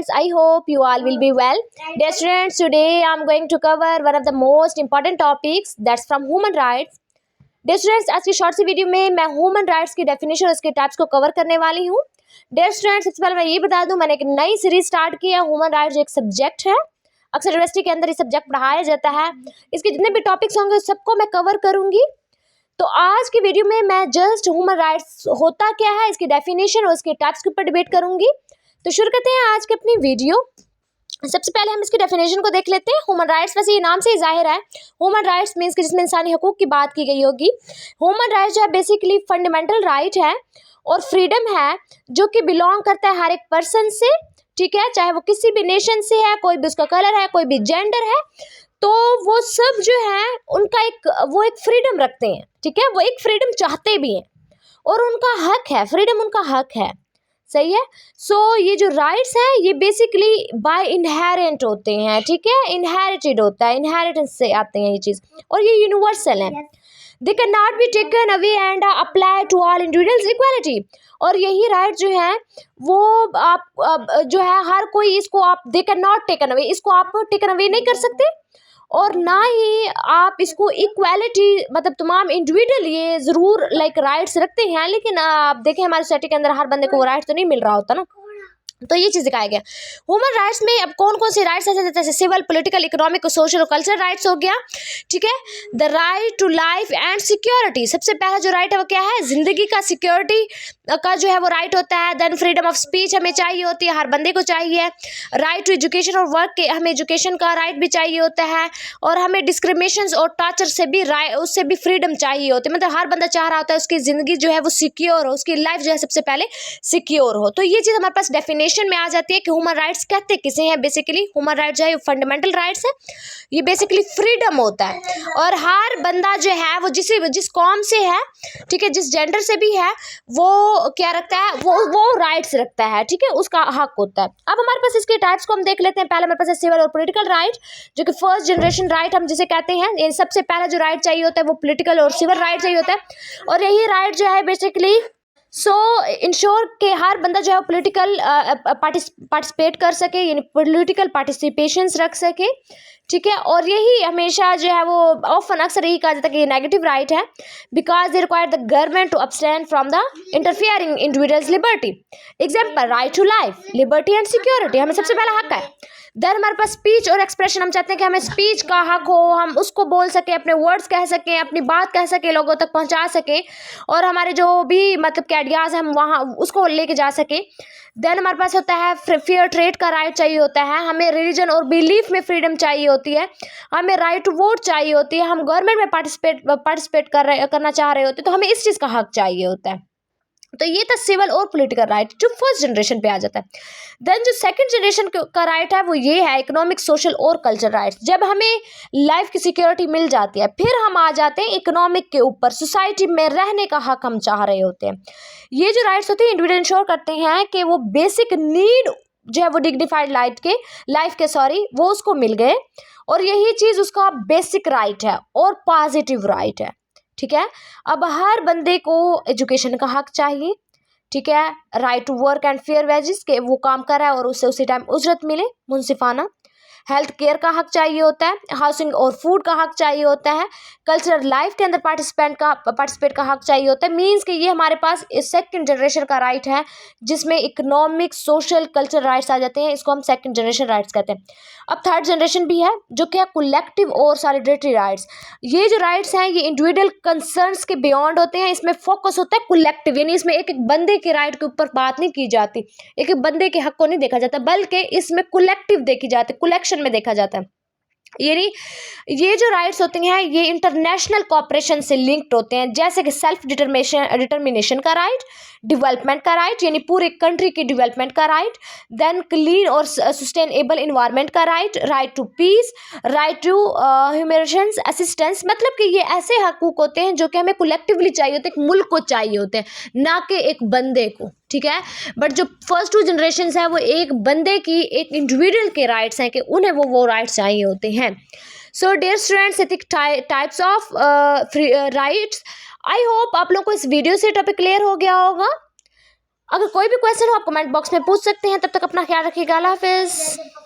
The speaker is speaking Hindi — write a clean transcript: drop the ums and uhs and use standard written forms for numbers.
students, I hope you all will be well. Dear students, today I am going to cover one of the most important topics, that's from human rights. Dear students, आज की शॉर्ट सी वीडियो में मैं ह्यूमन राइट्स की डेफिनेशन और उसके टाइप्स को कवर करने वाली हूँ. डियर स्टूडेंट्स, सबसे पहले मैं ये बता दूं, मैंने एक नई सीरीज स्टार्ट की है. ह्यूमन राइट्स एक सब्जेक्ट है, अक्सर यूनिवर्सिटी के अंदर ये सब्जेक्ट पढ़ाया जाता है. इसके जितने भी टॉपिक्स होंगे सबको मैं कवर करूंगी. तो आज की वीडियो में मैं जस्ट ह्यूमन राइट्स होता क्या है, इसकी डेफिनेशन और उसके टाइप्स के ऊपर डिबेट करूंगी. तो शुरू करते हैं आज की अपनी वीडियो. सबसे पहले हम इसकी डेफिनेशन को देख लेते हैं. ह्यूमन राइट्स, वैसे ये नाम से ही जाहिर है, ह्यूमन राइट्स मीन्स कि जिसमें इंसानी हकूक की बात की गई होगी. ह्यूमन राइट्स जो है बेसिकली फंडामेंटल राइट है और फ्रीडम है जो कि बिलोंग करता है हर एक पर्सन से, ठीक है, चाहे वो किसी भी नेशन से है, कोई भी उसका कलर है, कोई भी जेंडर है, तो वो सब जो है उनका एक फ्रीडम रखते हैं, ठीक है, वो एक फ्रीडम चाहते भी हैं और उनका हक है, फ्रीडम उनका हक है. सही है. सो ये जो राइट्स हैं ये बेसिकली बाय इनहेरेंट होते हैं, ठीक है, इनहेरिटेड होता है, इनहेरिटेंस से आते हैं ये चीज़, और ये यूनिवर्सल है. They can not be taken away and apply to all individuals equality. और यही राइट जो है वो आप जो है हर कोई इसको आप दे कैन नॉट टेकन अवे, इसको आप टेकन अवे नहीं कर सकते और ना ही आप इसको इक्वालिटी, मतलब तमाम इंडिविजुअल ये ज़रूर राइट्स रखते हैं, लेकिन आप देखें हमारी सोसाइटी के अंदर हर बंदे को वो राइट्स तो नहीं मिल रहा होता ना. तो ये चीज़ दिखाया गया. ह्यूमन राइट्स में अब कौन कौन से राइट्स ऐसे जैसे सिविल, पॉलिटिकल, इकोनॉमिक, सोशल और कल्चरल राइट्स हो गया, ठीक है. The right to life and security, सबसे पहला जो राइट है वो क्या है, जिंदगी का, सिक्योरिटी का जो है वो राइट होता है. देन फ्रीडम ऑफ स्पीच हमें चाहिए होती है, हर बंदे को चाहिए. राइट टू एजुकेशन और वर्क के, हमें एजुकेशन का राइट भी चाहिए होता है. और हमें डिस्क्रिमिनेशन और टॉर्चर से भी उससे भी फ्रीडम चाहिए होती है. मतलब हर बंदा चाह रहा होता है उसकी ज़िंदगी जो है वो सिक्योर हो, उसकी लाइफ जो है सबसे पहले सिक्योर हो. तो ये चीज़ हमारे पास डेफिनेशन में आ जाती है कि ह्यूमन राइट्स कहते किसे हैं. बेसिकली ह्यूमन राइट्स जो है फंडामेंटल राइट्स है, ये बेसिकली फ्रीडम होता है और हर बंदा जो है वो जिस कौम से है, ठीक है, जिस जेंडर से भी है, वो क्या रखता है, वो राइट्स रखता है, ठीक है, उसका हक होता है. अब हमारे पास इसके टाइप्स को हम देख लेते हैं. पहले हमारे पास है सिविल और पॉलिटिकल राइट, जो कि फर्स्ट जनरेशन राइट हम जिसे कहते हैं. ये सबसे पहला जो राइट चाहिए होता है वो पॉलिटिकल और सिविल राइट चाहिए होता है. और यही राइट जो है बेसिकली इंश्योर के हर बंदा जो है पॉलिटिकल पार्टिसिपेट कर सके, यानी पॉलिटिकल पार्टिसिपेशंस रख सके, ठीक है. और यही हमेशा जो है वो ऑफन अक्सर यही कहा जाता है कि ये नेगेटिव राइट है, because they require the government to abstain from the interfering individuals liberty. Example, right to life, liberty and security, हमें सबसे पहला हक है. देन हमारे पास स्पीच और एक्सप्रेशन, हम चाहते हैं कि हमें स्पीच का हक हो, हम उसको बोल सकें, अपने वर्ड्स कह सकें, अपनी बात कह सकें, लोगों तक पहुंचा सकें, और हमारे जो भी मतलब के आइडियाज़ हम वहाँ उसको लेके जा सकें. देन हमारे पास होता है फेयर ट्रेड का राइट चाहिए होता है. हमें रिलीजन और बिलीफ में फ्रीडम चाहिए होती है. हमें राइट टू वोट चाहिए होती है. हम गवर्नमेंट में पार्टिसिपेट करना चाह रहे होते हैं, तो हमें इस चीज़ का हक चाहिए होता है. तो ये था सिविल और पॉलिटिकल राइट जो फर्स्ट जनरेशन पे आ जाता है. देन जो सेकंड जनरेशन का राइट है वो ये है इकोनॉमिक, सोशल और कल्चरल राइट्स. जब हमें लाइफ की सिक्योरिटी मिल जाती है, फिर हम आ जाते हैं इकोनॉमिक के ऊपर. सोसाइटी में रहने का हक हम चाह रहे होते हैं. ये जो राइट्स होते हैं इंडिविजुअल इंश्योर करते हैं कि वो बेसिक नीड जो है वो डिग्निफाइड लाइफ के वो उसको मिल गए, और यही चीज़ उसका बेसिक राइट है और पॉजिटिव राइट है, ठीक है. अब हर बंदे को एजुकेशन का हक चाहिए, ठीक है. Right to work and fair wages, के वो काम कर रहा है और उससे उसी टाइम उजरत मिले मुनसिफाना. हेल्थ केयर का हक चाहिए होता है. हाउसिंग और फूड का हक चाहिए होता है. कल्चरल लाइफ के अंदर पार्टिसिपेट का हक चाहिए होता है. मीन्स कि ये हमारे पास सेकंड जनरेशन का राइट है जिसमें इकोनॉमिक, सोशल, कल्चरल राइट्स आ जाते हैं. इसको हम सेकंड जनरेशन राइट्स कहते हैं. अब थर्ड जनरेशन भी है जो कि है कलेक्टिव और सॉलिडेरिटी राइट्स. ये जो राइट्स हैं ये इंडिविजुअल कंसर्न्स के बियॉन्ड होते हैं. इसमें फोकस होता है कलेक्टिव, यानी इसमें एक एक बंदे के राइट के ऊपर बात नहीं की जाती, एक एक बंदे के हक को नहीं देखा जाता, बल्कि इसमें कलेक्टिव देखी जाती, कलेक्शन में देखा जाता है. यानी ये जो राइट्स होते हैं ये इंटरनेशनल कोऑपरेशन से लिंक्ड होते हैं, जैसे कि सेल्फ डिटर्मिनेशन का राइट, डेवलपमेंट का राइट, यानी पूरे कंट्री की डेवलपमेंट का राइट. देन क्लीन और सस्टेनेबल इन्वायरमेंट का right, right to peace, right to humanitarian assistance. मतलब कि ये ऐसे हकूक होते हैं जो कि हमें कलेक्टिवली चाहिए होते हैं, एक मुल्क को चाहिए होते हैं, ना कि एक बंदे को, ठीक है. बट जो फर्स्ट टू जनरेशन है वो एक बंदे की, एक इंडिविजुअल के राइट्स हैं कि उन्हें वो राइट्स चाहिए होते हैं. So dear students, types of rights. I hope आप लोग को इस वीडियो से टॉपिक क्लियर हो गया होगा. अगर कोई भी क्वेश्चन हो आप कमेंट बॉक्स में पूछ सकते हैं। तब तक अपना ख्याल रखिएगा। अल्लाह हाफिज़।